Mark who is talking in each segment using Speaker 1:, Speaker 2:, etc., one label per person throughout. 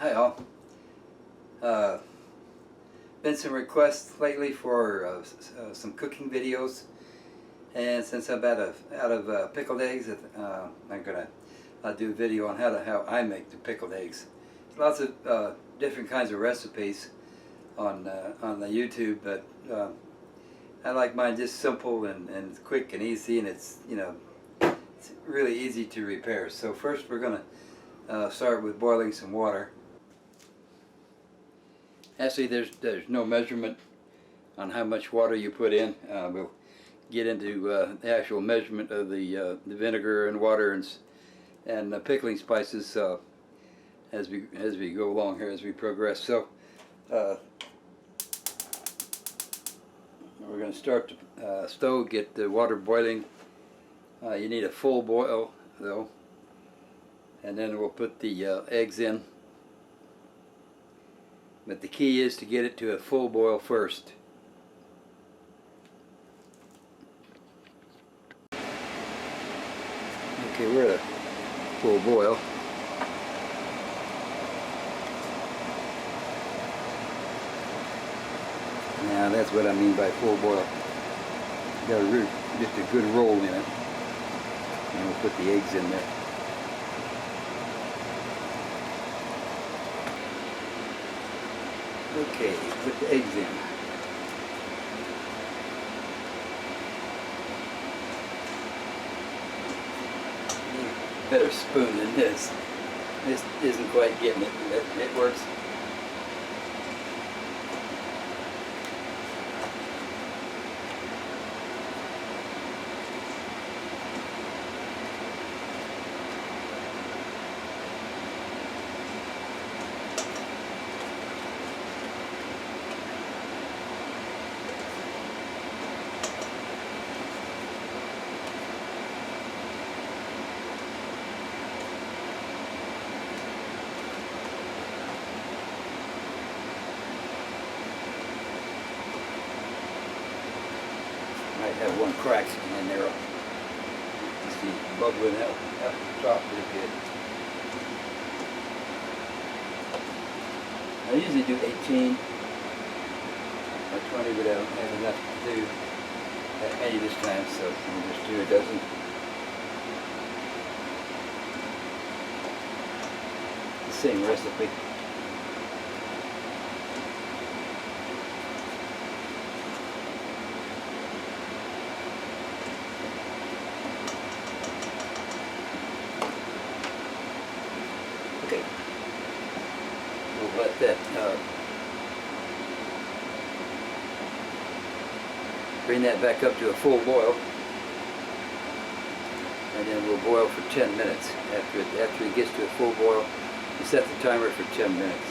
Speaker 1: Hi all. Been some requests lately for some cooking videos, and since I'm out of pickled eggs, I'm gonna do a video on how I make the pickled eggs. Lots of different kinds of recipes on the YouTube, but I like mine just simple and quick and easy, and it's it's really easy to repair. So first we're gonna start with boiling some water. Actually, there's no measurement on how much water you put in. We'll get into the actual measurement of the vinegar and water and the pickling spices as we go along here, as we progress. So we're going to start the stove, get the water boiling. You need a full boil though, and then we'll put the eggs in. But the key is to get it to a full boil first. Okay, we're at a full boil. Now that's what I mean by full boil. Got just a good roll in it. And we'll put the eggs in there. Okay, put the eggs in. Better spoon than this. This isn't quite getting it, but it works. Might have one crack in there. You see bubbling out the top pretty good. I usually do 18 or 20, but I don't have enough to do that many this time, so I'll just do a dozen. The same recipe. Okay, we'll let that bring that back up to a full boil, and then we'll boil for 10 minutes. After it gets to a full boil, you set the timer for 10 minutes.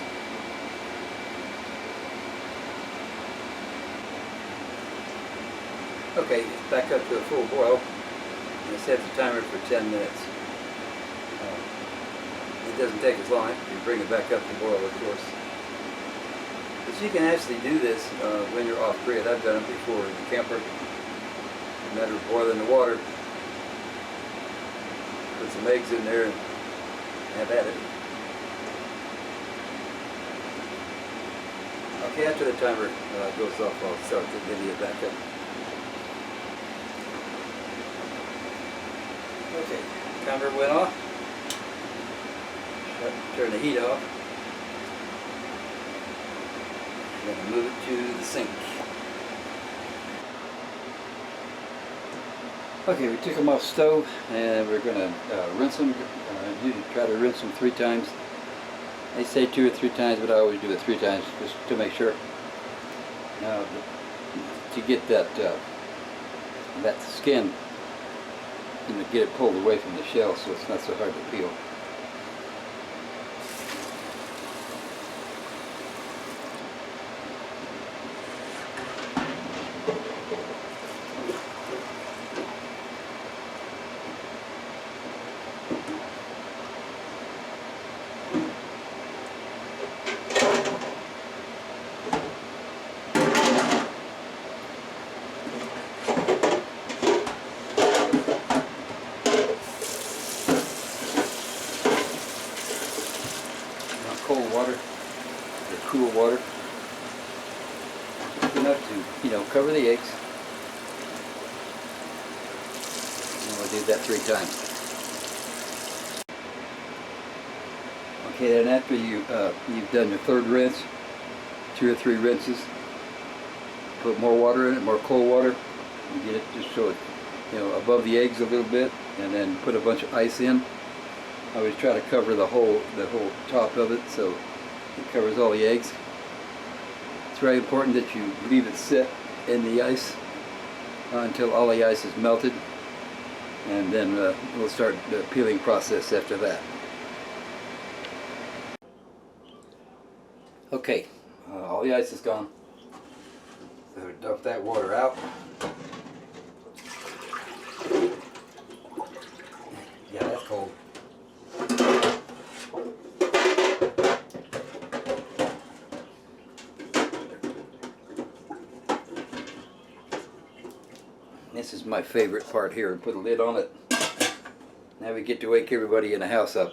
Speaker 1: Okay, it's back up to a full boil, and set the timer for 10 minutes. It doesn't take as long. You bring it back up to boil, of course. But you can actually do this when you're off grid. I've done it before in the camper. A matter of boiling the water. Put some eggs in there and have at it. Okay, after the timer goes off, I'll start the video back up. Okay, timer went off. Turn the heat off. I'm going to move it to the sink. Okay, we took them off the stove, and we're going to rinse them. Usually try to rinse them 3 times. They say 2 or 3 times, but I always do it 3 times just to make sure. Now, to get that skin, get it pulled away from the shell, so it's not so hard to peel. cold water or cool water. Just enough to, you know, cover the eggs. And we'll do that 3 times. Okay, then after you've done your 3rd rinse, 2 or 3 rinses, put more water in it, more cold water, and get it just so it, you know, above the eggs a little bit, and then put a bunch of ice in. I always try to cover the whole top of it so it covers all the eggs. It's very important that you leave it sit in the ice until all the ice is melted, and then we'll start the peeling process after that. Okay, all the ice is gone. So dump that water out. Yeah, that's cold. This is my favorite part here. Put a lid on it. Now we get to wake everybody in the house up.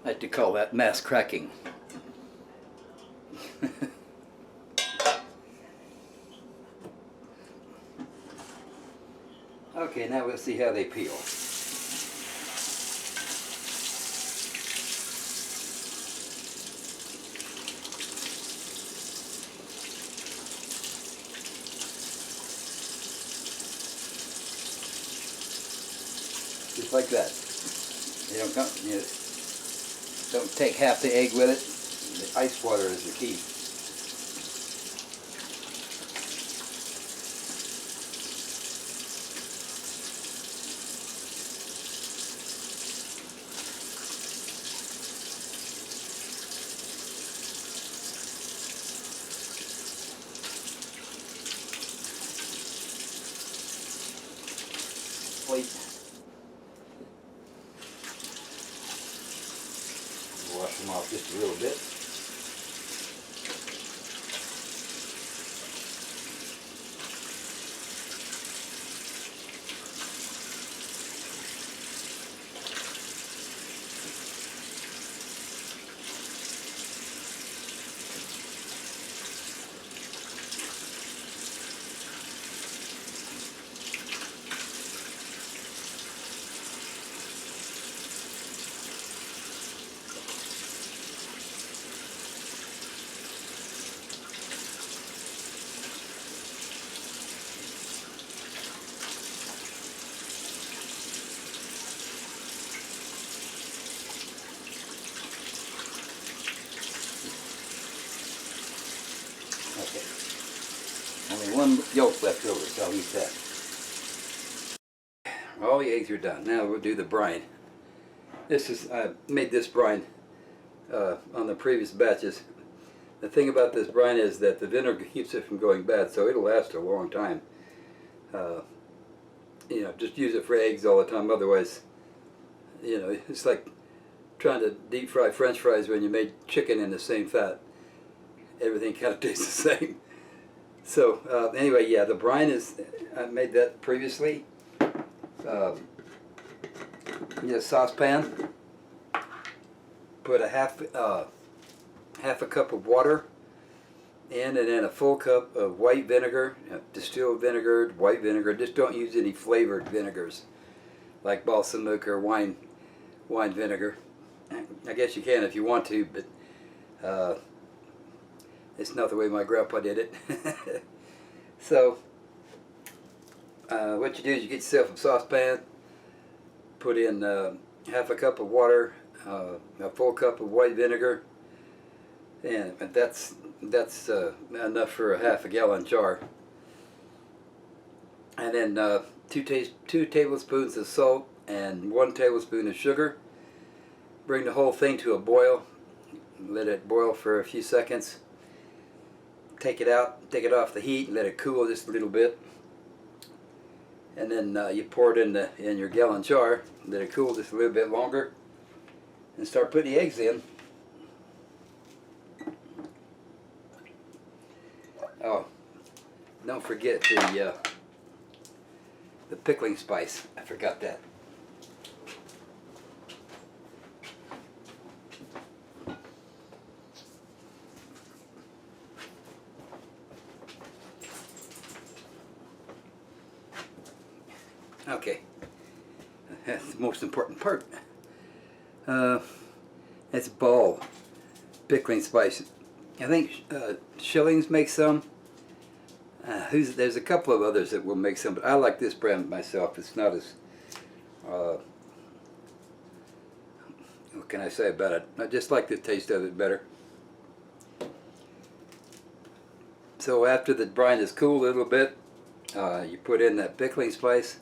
Speaker 1: I like to call that mass cracking. Okay, now we'll see how they peel. Just like that. Don't take half the egg with it. The ice water is the key. Plate. Wash them off just a little bit. Okay. Only one yolk left over, so I'll use that. All the eggs are done. Now we'll do the brine. I made this brine on the previous batches. The thing about this brine is that the vinegar keeps it from going bad, so it'll last a long time. You know, just use it for eggs all the time. Otherwise, you know, it's like trying to deep fry French fries when you made chicken in the same fat. Everything kind of tastes the same. So anyway, yeah, the brine I made that previously. In a saucepan, put a half a cup of water in, and then a full cup of white vinegar, distilled vinegar, white vinegar. Just don't use any flavored vinegars like balsamic or wine vinegar. I guess you can if you want to, but it's not the way my grandpa did it. So what you do is you get yourself a saucepan, put in half a cup of water, a full cup of white vinegar, and that's enough for a half a gallon jar. And then 2 tablespoons of salt and 1 tablespoon of sugar. Bring the whole thing to a boil. Let it boil for a few seconds. Take it out, take it off the heat, and let it cool just a little bit. And then you pour it in your gallon jar, let it cool just a little bit longer, and start putting the eggs in. Oh, don't forget the pickling spice. I forgot that. Okay, that's the most important part. That's ball pickling spice. I think Schillings makes some. There's a couple of others that will make some, but I like this brand myself. It's not as, what can I say about it? I just like the taste of it better. So after the brine is cooled a little bit, you put in that pickling spice.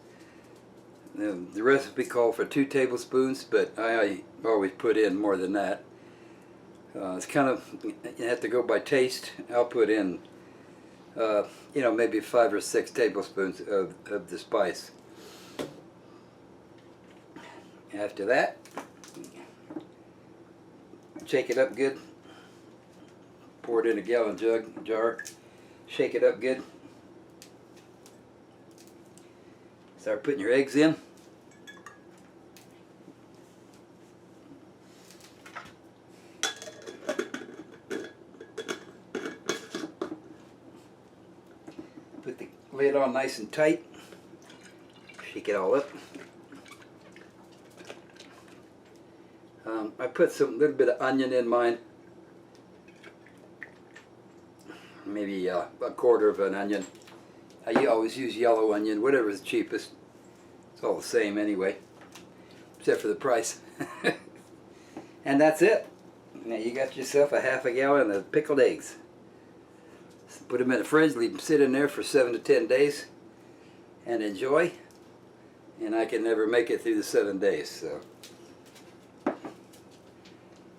Speaker 1: The recipe called for 2 tablespoons, but I always put in more than that. It's kind of, you have to go by taste. I'll put in, you know, maybe 5 or 6 tablespoons of the spice. After that, shake it up good. Pour it in a gallon jar. Shake it up good. Start putting your eggs in. Put the lid on nice and tight. Shake it all up. I put little bit of onion in mine. Maybe a quarter of an onion. I always use yellow onion, whatever is cheapest. It's all the same anyway, except for the price. And that's it. Now you got yourself a half a gallon of pickled eggs. Put them in the fridge, leave them sit in there for 7 to 10 days, and enjoy. And I can never make it through the 7 days, so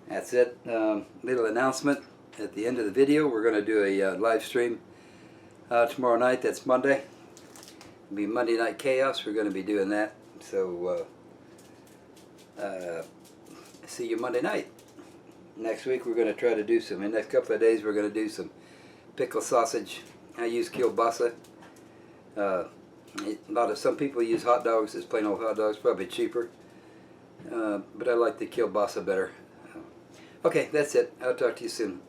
Speaker 1: that's it. Little announcement at the end of the video. We're going to do a live stream tomorrow night. That's Monday. It'll be Monday Night Chaos. We're going to be doing that. So see you Monday night. Next week we're going to try to do some. In the next couple of days we're going to do some pickle sausage. I use kielbasa. Some people use hot dogs as plain old hot dogs. Probably cheaper. But I like the kielbasa better. Okay, that's it. I'll talk to you soon.